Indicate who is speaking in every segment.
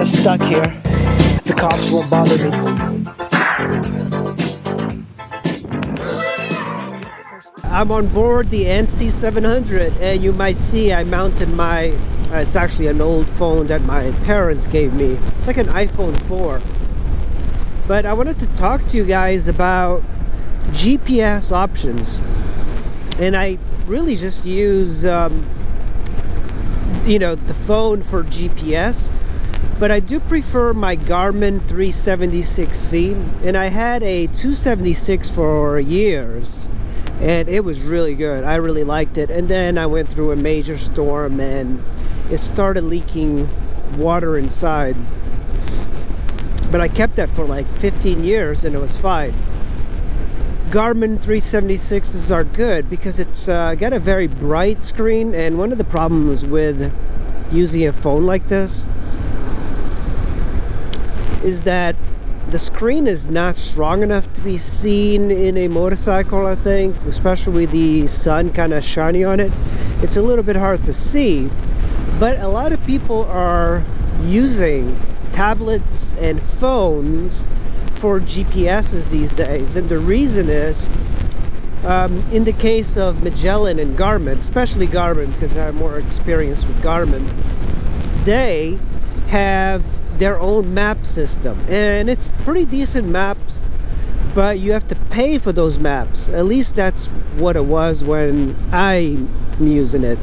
Speaker 1: get stuck here, the cops won't bother me. I'm on board the NC700, and you might see I mounted my, it's actually an old phone that my parents gave me. It's like an iPhone 4. But I wanted to talk to you guys about GPS options. And I really just use, the phone for GPS. But I do prefer my Garmin 376C. And I had a 276 for years. And it was really good. I really liked it. And then I went through a major storm and it started leaking water inside. But I kept that for like 15 years and it was fine. Garmin 376s are good because it's got a very bright screen, and one of the problems with using a phone like this is that the screen is not strong enough to be seen in a motorcycle, I think, especially with the sun kind of shining on it. It's a little bit hard to see, but a lot of people are using tablets and phones for GPSs these days, and the reason is, in the case of Magellan and Garmin, especially Garmin because I have more experience with Garmin, they have their own map system, and it's pretty decent maps, but you have to pay for those maps. At least that's what it was when I'm using it.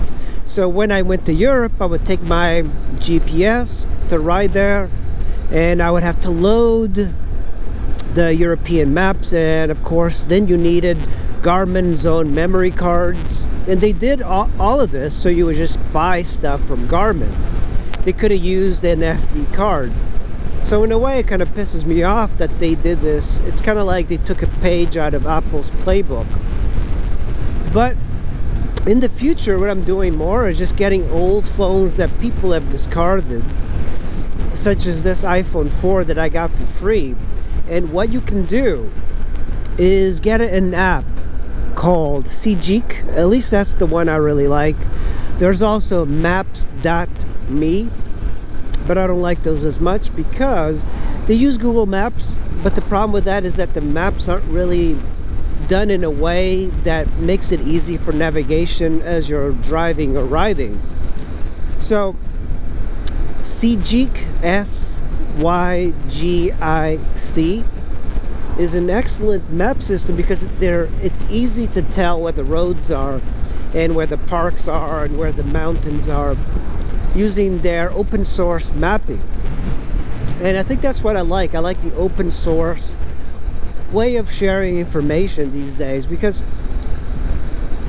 Speaker 1: So when I went to Europe, I would take my GPS to ride there, and I would have to load the European maps, and of course then you needed Garmin's own memory cards, and they did all of this so you would just buy stuff from Garmin. They could have used an SD card. So in a way it kind of pisses me off that they did this. It's kind of like they took a page out of Apple's playbook. But in the future what I'm doing more is just getting old phones that people have discarded, such as this iPhone 4 that I got for free. And what you can do is get an app called Seegeek. At least that's the one I really like. There's also Maps.me, but I don't like those as much because they use Google Maps, but the problem with that is that the maps aren't really done in a way that makes it easy for navigation as you're driving or riding. So Seegeek, SYGIC, is an excellent map system because it's easy to tell where the roads are and where the parks are and where the mountains are using their open source mapping. And I think that's what I like. I like the open source way of sharing information these days, because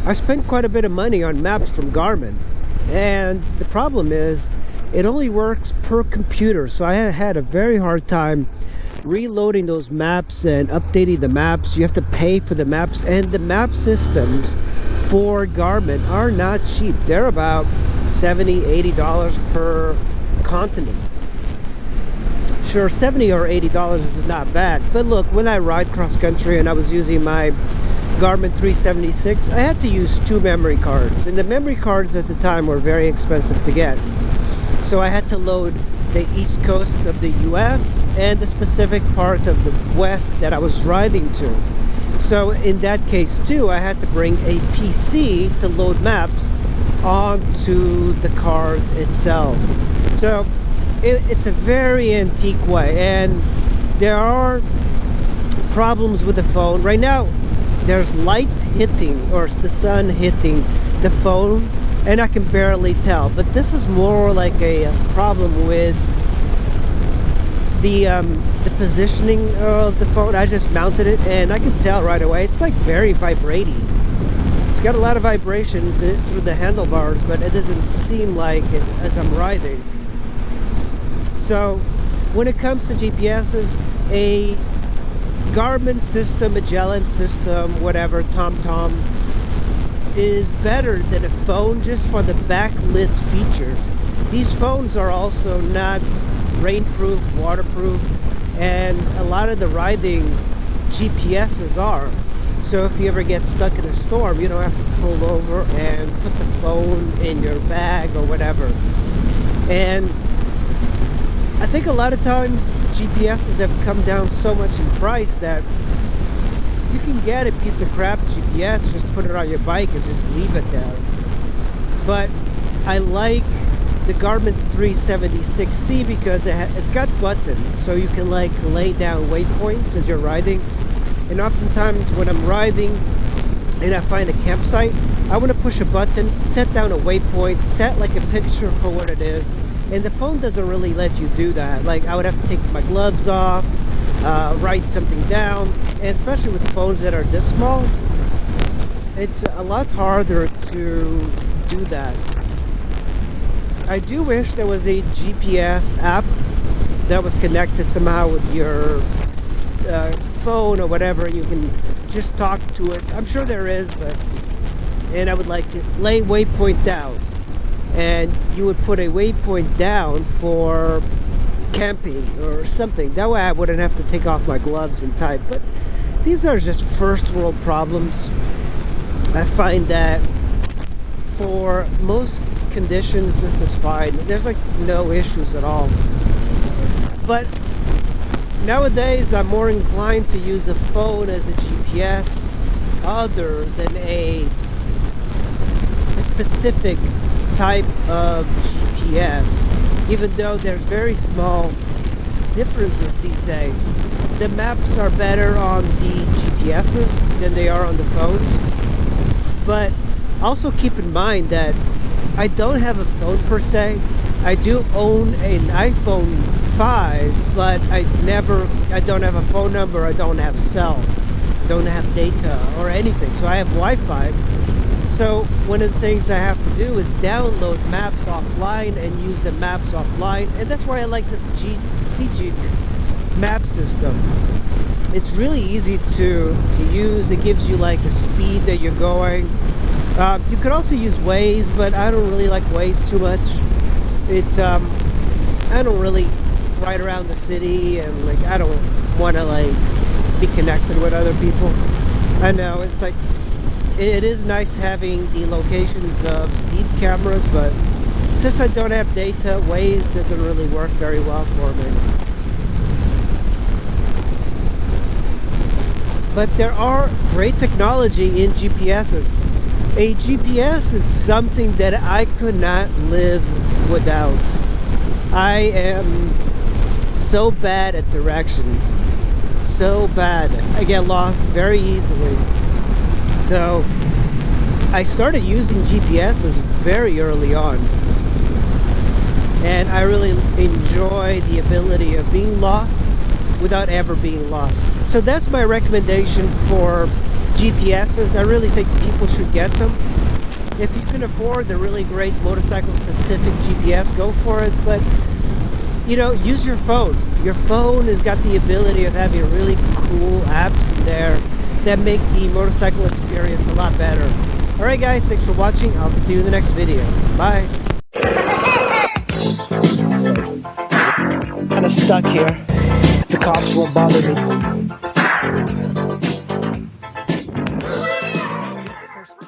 Speaker 1: I spent quite a bit of money on maps from Garmin, and the problem is it only works per computer. So I had a very hard time reloading those maps and updating the maps. You have to pay for the maps, and the map systems for Garmin are not cheap. They're about $70-80 per continent. Sure, $70 or $80 is not bad, but look, when I ride cross country and I was using my Garmin 376, I had to use 2 memory cards, and the memory cards at the time were very expensive to get. So I had to load the east coast of the US and the specific part of the west that I was riding to. So in that case too, I had to bring a PC to load maps onto the card itself. So it's a very antique way, and there are problems with the phone. Right now there's light hitting, or the sun hitting the phone, and I can barely tell, but this is more like a problem with the positioning of the phone. I just mounted it and I can tell right away it's like very vibrating. It's got a lot of vibrations through the handlebars, but it doesn't seem like it as I'm riding. So when it comes to GPSs, a Garmin system, Magellan system, whatever, TomTom, is better than a phone just for the backlit features. These phones are also not rainproof, waterproof, and a lot of the riding GPSs are. So if you ever get stuck in a storm, you don't have to pull over and put the phone in your bag or whatever. And I think a lot of times GPSs have come down so much in price that you can get a piece of crap GPS, just put it on your bike and just leave it there. But I like the Garmin 376C because it's got buttons, so you can like lay down waypoints as you're riding. And oftentimes when I'm riding and I find a campsite, I want to push a button, set down a waypoint, set like a picture for what it is. And the phone doesn't really let you do that. Like I would have to take my gloves off, write something down, and especially with phones that are this small, it's a lot harder to do that. I do wish there was a GPS app that was connected somehow with your phone or whatever, and you can just talk to it. I'm sure there is, and I would like to lay waypoint down, and you would put a waypoint down for camping or something. That way I wouldn't have to take off my gloves and type. But these are just first world problems. I find that for most conditions this is fine. There's like no issues at all. But nowadays I'm more inclined to use a phone as a GPS other than a specific type of GPS, even though there's very small differences these days. The maps are better on the GPSs than they are on the phones, but also keep in mind that I don't have a phone per se. I do own an iPhone 5, but I don't have a phone number, I don't have cell, don't have data or anything, so I have Wi-Fi. So one of the things I have to do is download maps offline and use the maps offline, and that's why I like this Seegeek map system. It's really easy to use. It gives you like the speed that you're going. You could also use Waze, but I don't really like Waze too much. It's I don't really ride around the city, and like I don't want to like be connected with other people. I know it's like it is nice having the locations of speed cameras, but since I don't have data, Waze doesn't really work very well for me. But there are great technology in GPSs. A GPS is something that I could not live without. I am so bad at directions. So bad. I get lost very easily. So I started using GPSs very early on. And I really enjoy the ability of being lost without ever being lost. So that's my recommendation for GPSs. I really think people should get them. If you can afford the really great motorcycle specific GPS, go for it. But you know, use your phone. Your phone has got the ability of having really cool apps in there that make the motorcycle experience a lot better. Alright guys, thanks for watching. I'll see you in the next video. Bye. Kinda stuck here. The cops won't bother me.